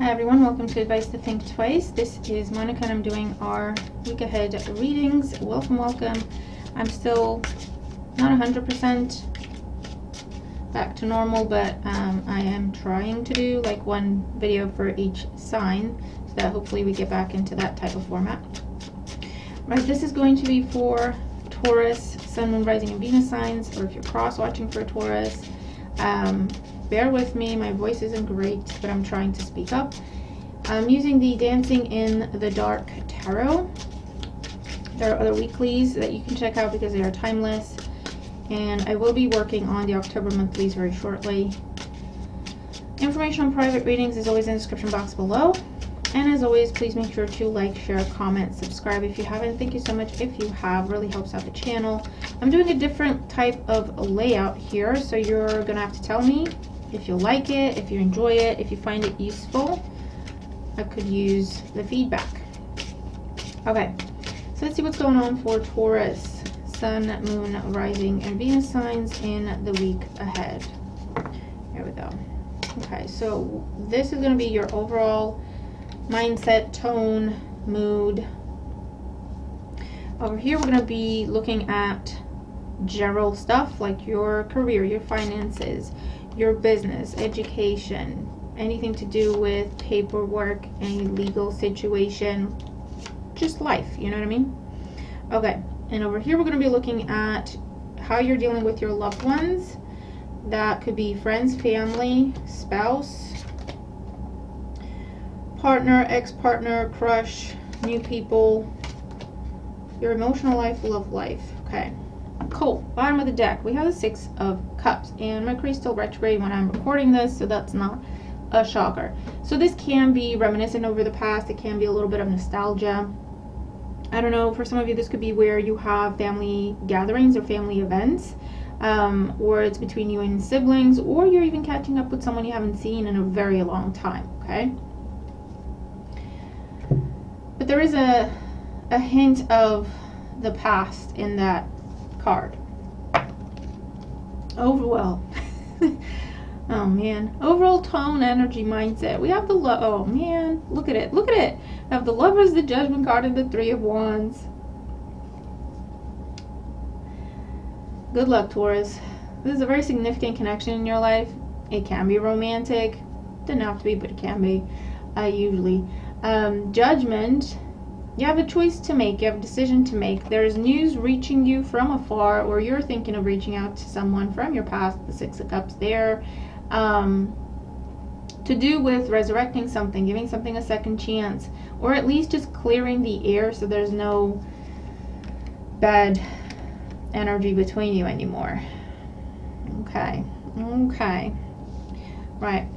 Hi everyone, welcome to Advice to Think Twice. This is Monica and I'm doing our week ahead readings. Welcome. I'm still not 100% back to normal, but I am trying to do like one video for each sign so that hopefully we get back into that type of format. Right, this is going to be for Taurus, Sun, Moon, Rising, and Venus signs, or if you're cross-watching for Taurus. Bear with me, my voice isn't great, but I'm trying to speak up. I'm using the Dancing in the Dark Tarot. There are other weeklies that you can check out because they are timeless, and I will be working on the October monthlies very shortly. Information on private readings is always in the description box below. And as always, please make sure to like, share, comment, subscribe if you haven't. Thank you so much if you have. Really helps out the channel. I'm doing a different type of layout here, so you're gonna have to tell me if you like it, if you enjoy it, if you find it useful. I could use the feedback. Okay, so let's see what's going on for Taurus, Sun, Moon, Rising, and Venus signs in the week ahead. Here we go. Okay, so this is gonna be your overall mindset, tone, mood. Over here we're going to be looking at general stuff like your career, your finances, your business, education, anything to do with paperwork, any legal situation, just life, you know what I mean? Okay, and over here we're going to be looking at how you're dealing with your loved ones. That could be friends, family, spouse, partner, ex-partner, crush, new people, your emotional life, love life. Okay, cool. Bottom of the deck, we have the Six of Cups, and Mercury's still retrograde when I'm recording this, so that's not a shocker. So this can be reminiscent over the past. It can be a little bit of nostalgia. I don't know, for some of you this could be where you have family gatherings or family events, or it's between you and siblings, or you're even catching up with someone you haven't seen in a very long time. Okay, but there is a hint of the past in that card. Overall, oh man, overall tone, energy, mindset. We have the oh man, look at it, look at it. We have the Lovers, the Judgment card, and the Three of Wands. Good luck, Taurus. This is a very significant connection in your life. It can be romantic, doesn't have to be, but it can be. Usually. Judgment, you have a choice to make, you have a decision to make. There's news reaching you from afar, or you're thinking of reaching out to someone from your past, the Six of Cups there, to do with resurrecting something, giving something a second chance, or at least just clearing the air so there's no bad energy between you anymore. Okay, right.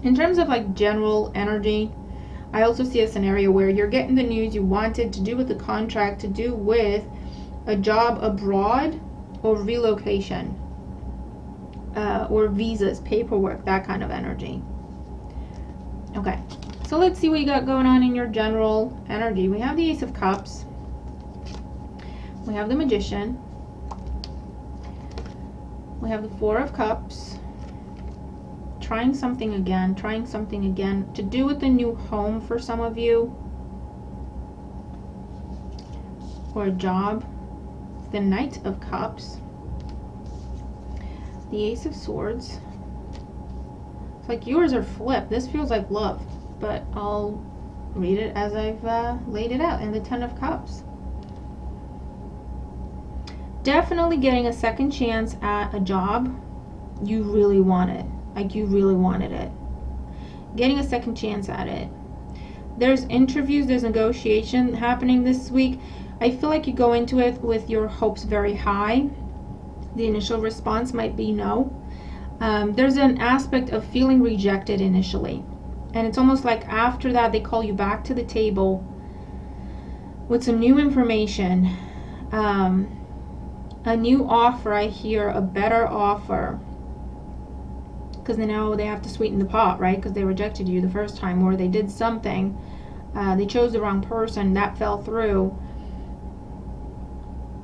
In terms of like general energy, I also see a scenario where you're getting the news you wanted to do with the contract, to do with a job abroad or relocation, or visas, paperwork, that kind of energy. Okay, so let's see what you got going on in your general energy. We have the Ace of Cups. We have the Magician. We have the Four of Cups. Trying something again to do with a new home for some of you, or a job. The Knight of Cups, the Ace of Swords. It's like yours are flipped. This feels like love, but I'll read it as I've laid it out. And the Ten of Cups. Definitely getting a second chance at a job you really wanted. Like you really wanted it. Getting a second chance at it. There's interviews, there's negotiation happening this week. I feel like you go into it with your hopes very high. The initial response might be no. There's an aspect of feeling rejected initially. And it's almost like after that they call you back to the table with some new information. A new offer, I hear, a better offer. Because they know they have to sweeten the pot, right? Because they rejected you the first time, or they did something. They chose the wrong person. That fell through.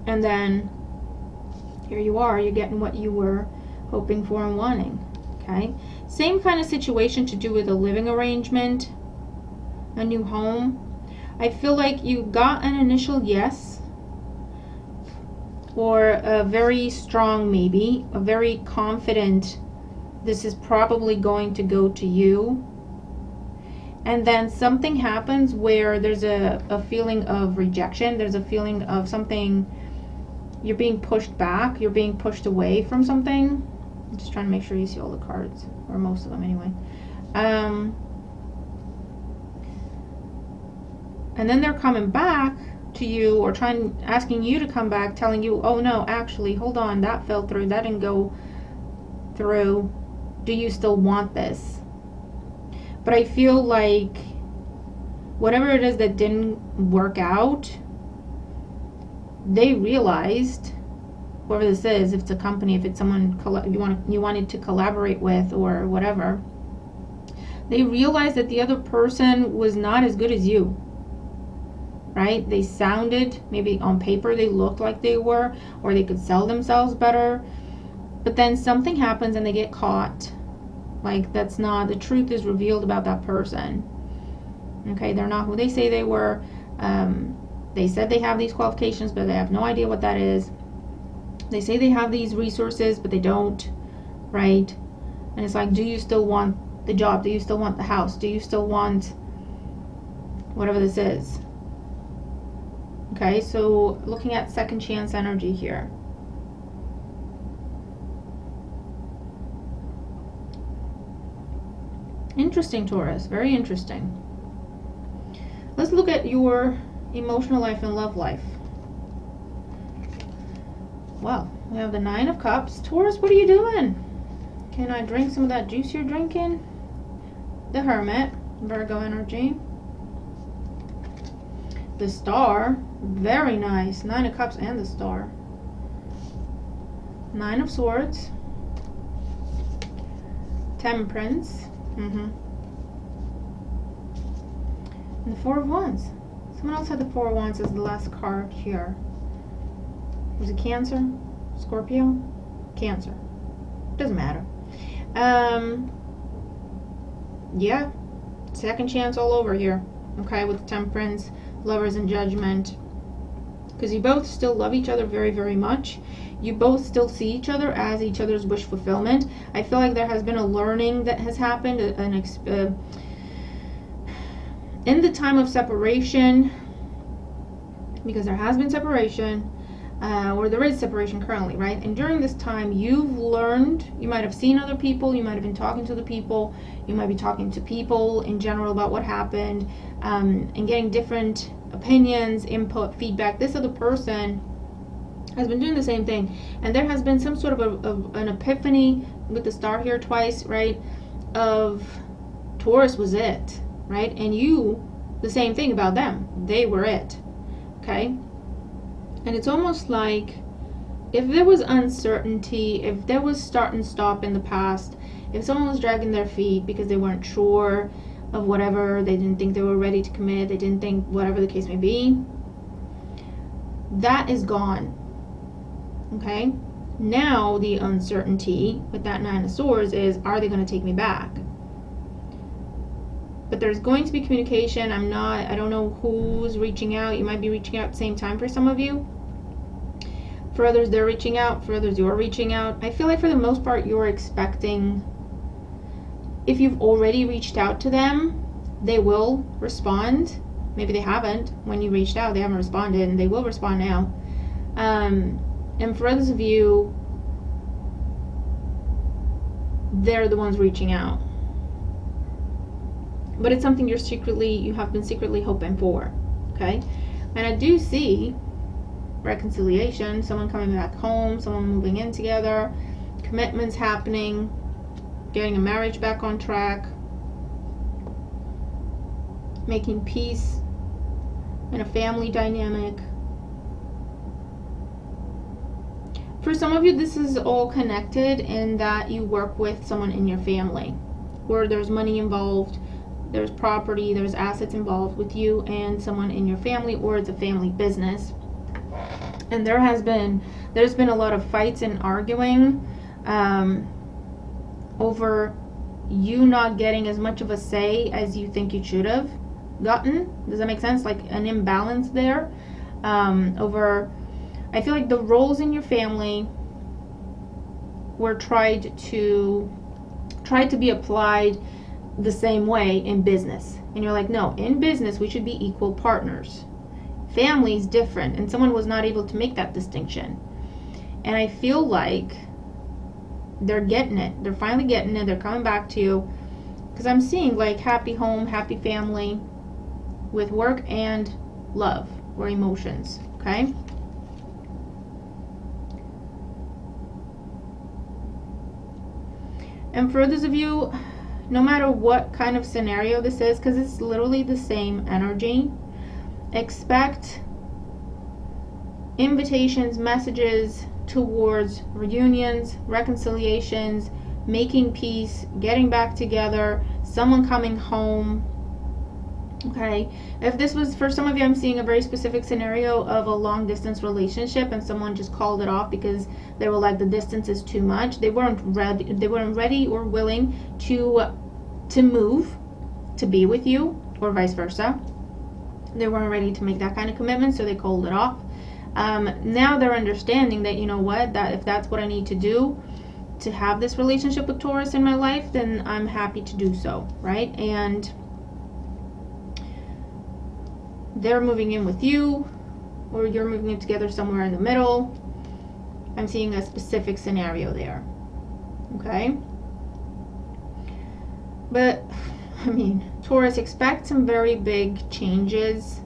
And then here you are. You're getting what you were hoping for and wanting. Okay, same kind of situation to do with a living arrangement, a new home. I feel like you got an initial yes, or a very strong maybe, a very confident, this is probably going to go to you. And then something happens where there's a feeling of rejection. There's a feeling of something, you're being pushed back, you're being pushed away from something. I'm just trying to make sure you see all the cards, or most of them anyway. And then they're coming back to you, or asking you to come back, telling you, oh no, actually, hold on, that fell through, that didn't go through. Do you still want this? But I feel like whatever it is that didn't work out, they realized, whoever this is, if it's a company, if it's someone you wanted to collaborate with or whatever, they realized that the other person was not as good as you, right? They sounded, maybe on paper they looked like they were, or they could sell themselves better, but then something happens and they get caught. Like, that's not, the truth is revealed about that person. Okay, they're not who they say they were. They said they have these qualifications, but they have no idea what that is. They say they have these resources, but they don't, right? And it's like, do you still want the job? Do you still want the house? Do you still want whatever this is? Okay, so looking at second chance energy here. Interesting, Taurus. Very interesting. Let's look at your emotional life and love life. Well, we have the Nine of Cups. Taurus, what are you doing? Can I drink some of that juice you're drinking? The Hermit, Virgo energy. The Star, very nice. Nine of Cups and the Star. Nine of Swords. Temperance. And the Four of Wands. Someone else had the Four of Wands as the last card here. Was it Cancer? Scorpio? Cancer. Doesn't matter. Yeah. Second chance all over here. Okay, with the Temperance, Lovers, and Judgment. Because you both still love each other very, very much. You both still see each other as each other's wish fulfillment. I feel like there has been a learning that has happened, in the time of separation, because there has been separation, or there is separation currently, right? And during this time, you've learned, you might have seen other people, you might have been talking to the people, you might be talking to people in general about what happened, and getting different opinions, input, feedback. This other person has been doing the same thing, and there has been some sort of an epiphany with the Star here twice, right? Of Taurus was it, right? And you, the same thing about them. They were it, okay? And it's almost like if there was uncertainty, if there was start and stop in the past, if someone was dragging their feet because they weren't sure of whatever, they didn't think they were ready to commit, they didn't think whatever the case may be, that is gone. Okay, now the uncertainty with that Nine of Swords is, are they going to take me back? But there's going to be communication. I don't know who's reaching out. You might be reaching out at the same time for some of you. For others, they're reaching out. For others, you're reaching out. I feel like for the most part, you're expecting, if you've already reached out to them, they will respond. Maybe they haven't. When you reached out, they haven't responded, and they will respond now. And for others of you, they're the ones reaching out. But it's something you have been secretly hoping for, okay? And I do see reconciliation, someone coming back home, someone moving in together, commitments happening, getting a marriage back on track, making peace in a family dynamic. For some of you, this is all connected in that you work with someone in your family, where there's money involved, there's property, there's assets involved with you and someone in your family, or it's a family business. And there's been a lot of fights and arguing over you not getting as much of a say as you think you should have gotten. Does that make sense? Like an imbalance there. Over, I feel like the roles in your family were tried to be applied the same way in business. And you're like, no, in business we should be equal partners. Family is different, and someone was not able to make that distinction. And I feel like they're getting it. They're finally getting it. They're coming back to you. Because I'm seeing like happy home, happy family with work and love or emotions. Okay? And for those of you, no matter what kind of scenario this is, because it's literally the same energy, expect invitations, messages towards reunions, reconciliations, making peace, getting back together, someone coming home. Okay, if this was for some of you, I'm seeing a very specific scenario of a long distance relationship and someone just called it off because they were like, the distance is too much. They weren't ready or willing to move to be with you, or vice versa. They weren't ready to make that kind of commitment, so they called it off. Now they're understanding that, you know what, that if that's what I need to do to have this relationship with Taurus in my life, then I'm happy to do so, right? And they're moving in with you, or you're moving in together somewhere in the middle. I'm seeing a specific scenario there. Okay? But, I mean, Taurus, expect some very big changes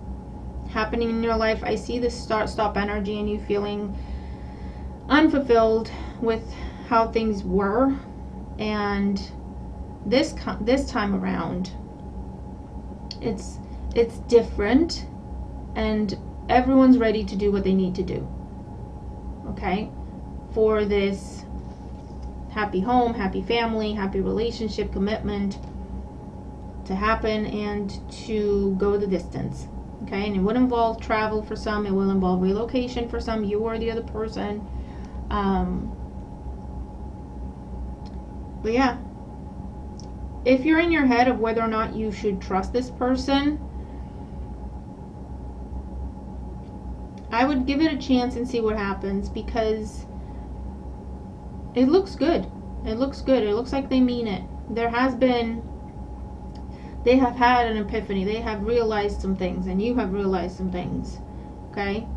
happening in your life. I see this start-stop energy and you feeling unfulfilled with how things were. And this time around, it's different, and everyone's ready to do what they need to do, okay, for this happy home, happy family, happy relationship, commitment to happen and to go the distance, okay? And it would involve travel for some, it will involve relocation for some, you or the other person. But yeah, if you're in your head of whether or not you should trust this person, I would give it a chance and see what happens, because it looks good. It looks good. It looks like they mean it. They have had an epiphany. They have realized some things, and you have realized some things. Okay?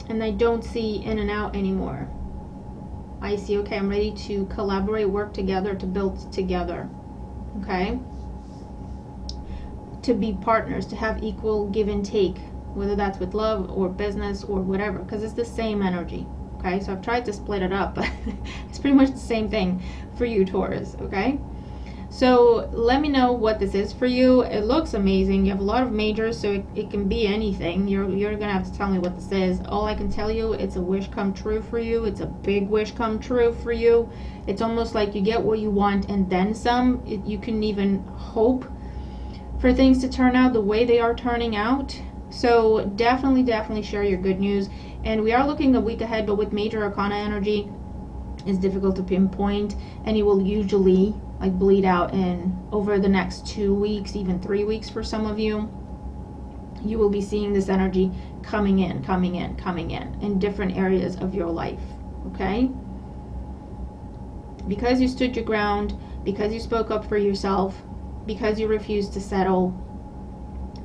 And I don't see in and out anymore. I see, okay, I'm ready to collaborate, work together, to build together. Okay? To be partners, to have equal give and take, whether that's with love or business or whatever, because it's the same energy. Okay, so I've tried to split it up, but it's pretty much the same thing for you, Taurus. Okay, so let me know what this is for you. It looks amazing. You have a lot of majors, so it can be anything. You're gonna have to tell me what this is. All I can tell you, it's a wish come true for you. It's a big wish come true for you. It's almost like you get what you want and then some. You can even hope for things to turn out the way they are turning out. So definitely share your good news. And we are looking a week ahead, but with major arcana energy, it's difficult to pinpoint, and it will usually like bleed out in over the next 2 weeks, even 3 weeks for some of you. You will be seeing this energy coming in different areas of your life. Okay? Because you stood your ground, because you spoke up for yourself, because you refused to settle,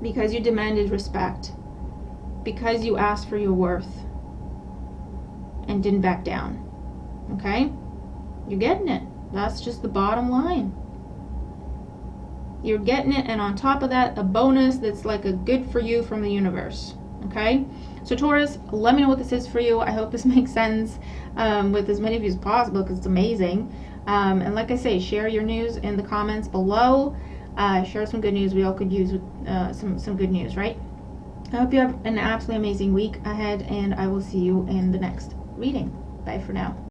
because you demanded respect, because you asked for your worth and didn't back down. Okay? You're getting it. That's just the bottom line. You're getting it, and on top of that, a bonus that's like a good for you from the universe. Okay? So Taurus, let me know what this is for you. I hope this makes sense with as many of you as possible, because it's amazing. And like I say, share your news in the comments below. Share some good news. We all could use some good news, right? I hope you have an absolutely amazing week ahead, and I will see you in the next reading. Bye for now.